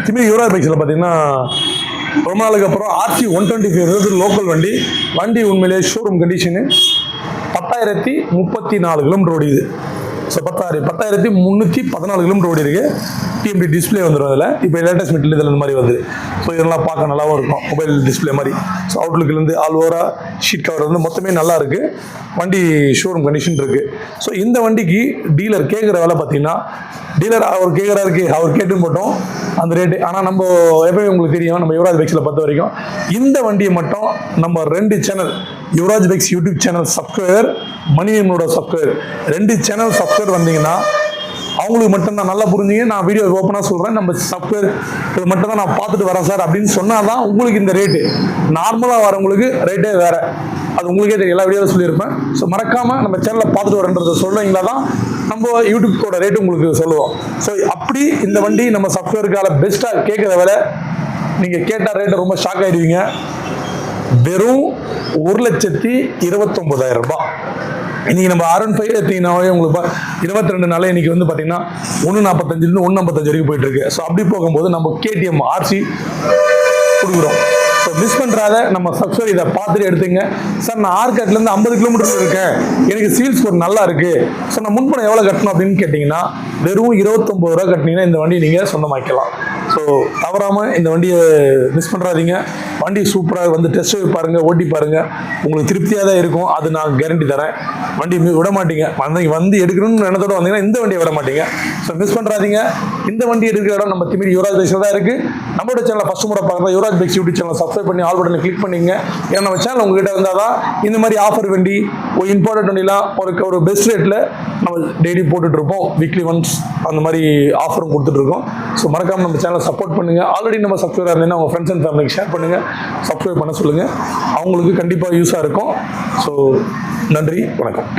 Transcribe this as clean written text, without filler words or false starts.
திமிரி யுவராஜ் பைக்ஸில் பார்த்தீங்கன்னா ரொம்ப நாளுக்கு அப்புறம் RC 125 லோக்கல் வண்டி. வண்டி உண்மையிலேயே ஷோரூம் கண்டிஷனு 10,034 கிலோமீட்டர் ஓடிது. ஸோ 10,314 கிலோமீட்டர் ஓடி இருக்கு. டிஎம்பி டிஸ்பிளே வந்துடும் அதில். இப்போ லேட்டஸ்ட் மெட்டீரியல் இதில் இந்த மாதிரி வருது. ஸோ இதெல்லாம் பார்க்க நல்லாவும் இருக்கும், மொபைல் டிஸ்பிளே மாதிரி. ஸோ அவுட்லுக்லேருந்து ஆல் ஓவராக ஷீட் கவர் வந்து மொத்தமே நல்லா இருக்குது. வண்டி ஷோரூம் கண்டிஷன் இருக்குது. ஸோ இந்த வண்டிக்கு டீலர் கேட்குற வேலை பார்த்தீங்கன்னா, டீலர் அவர் கேட்குறாருக்கு, அவர் கேட்டு போட்டோம் அந்த ரேட்டு. ஆனால் நம்ம எப்போயும் உங்களுக்கு தெரியும், நம்ம யுவராஜ் பைக்ஸில் பொறுத்த வரைக்கும் இந்த வண்டியை மட்டும் நம்ம 2 channel, Yuvraj bikes YouTube channel subscriber, மணியனோட சப்ஸ்கிரைபர், 2 சேனல் சப்ஸ்கிரைபர் வந்தீங்கன்னா அவங்களுக்கு மட்டும் தான் நல்லா புரிஞ்சுங்க. நான் வீடியோ ஓப்பனாக சொல்கிறேன், நம்ம சப்ஸ்கிரைபர் இது மட்டும் தான் நான் பார்த்துட்டு வரேன் சார் அப்படின்னு சொன்னால் தான் உங்களுக்கு இந்த ரேட்டு. நார்மலாக வரவங்களுக்கு ரேட்டே வேறு, அது உங்களுக்கே தெரியும், எல்லா வீடியோவில் சொல்லியிருப்பேன். ஸோ மறக்காமல் நம்ம சேனலில் பார்த்துட்டு வரேன்றதை சொல்லுவீங்களா தான் நம்ம யூடியூப்போட ரேட்டு உங்களுக்கு சொல்லுவோம். ஸோ அப்படி இந்த வண்டி நம்ம சப்ஸ்கிரைபருக்கால பெஸ்ட்டாக கேட்குற வேலை, நீங்கள் கேட்டால் ரேட்டை ரொம்ப ஷாக் ஆகிடுவீங்க. வெறும் 1,29,000 ரூபாய். இன்னைக்கு நம்ம R15 எடுத்தீங்கன்னாவே உங்களுக்கு 22 நாள் இன்னைக்கு வந்து பார்த்தீங்கன்னா 1,45 1,55 வரைக்கும் போயிட்டு இருக்கு. ஸோ அப்படி போகும்போது நம்ம KTM RC கொடுக்குறோம். ஸோ மிஸ் பண்ணுறாத நம்ம சப்ஸ்கிரைபர் இதை பார்த்துட்டு எடுத்துங்க. சார் நான் ஆர்காட்லேருந்து 50 கிலோமீட்டர் இருக்கேன், எனக்கு சிவில் ஸ்கோர் நல்லா இருக்கு, ஸோ நான் முன்பணம் எவ்வளோ கட்டணும் அப்படின்னு கேட்டிங்கன்னா வெறும் 29 ரூபா கட்டினீங்கன்னா இந்த வண்டி நீங்கள் சொந்தமாக்கலாம். ஸோ தவறாமல் இந்த வண்டியை மிஸ் பண்ணுறாதீங்க. வண்டி சூப்பராக வந்து டெஸ்ட் ட்ரைவ் பாருங்கள், ஓட்டி பாருங்கள், உங்களுக்கு திருப்தியாக தான் இருக்கும், அது நான் கேரண்டி தரேன். வண்டி விட மாட்டீங்க. வந்து எடுக்கணும்னு எண்ணத்தோடு வந்தீங்கன்னா இந்த வண்டியை விட மாட்டீங்க. ஸோ மிஸ் பண்ணுறாதீங்க. இந்த வண்டி எடுக்கிற இடம் நம்ம திமிரி யுவராஜ் பைக்ஸில் தான் இருக்குது. நம்மளோட சேனலில் ஃபஸ்ட் முறை பார்க்குற Yuvraj bikes YouTube channel subscribe பண்ணி ஆல் பட்டனை கிளிக் பண்ணிங்க. ஏன்னா நம்ம சேனல் உங்ககிட்ட இருந்தால் தான் இந்த மாதிரி ஆஃபர் வண்டி, ஒரு இம்பார்ட்டன்ட் வண்டிலாம் ஒரு பெஸ்ட் ரேட்டில் நம்ம டெய்லி போட்டுட்ருப்போம். வீக்லி ஒன்ஸ் அந்த மாதிரி ஆஃபரும் கொடுத்துட்ருக்கோம். ஸோ மறக்காமல் நம்ம சேனலை சப்போர்ட் பண்ணுங்கள். ஆல்ரெடி நம்ம சப்ஸ்கிரைபர் இருந்தீங்கன்னா உங்கள் ஃப்ரெண்ட்ஸ் அண்ட் ஃபேமிலிக்கு ஷேர் பண்ணுங்கள், சப்ஸ்கிரைப் பண்ண சொல்லுங்கள். அவங்களுக்கு கண்டிப்பாக யூஸாக இருக்கும். ஸோ நன்றி, வணக்கம்.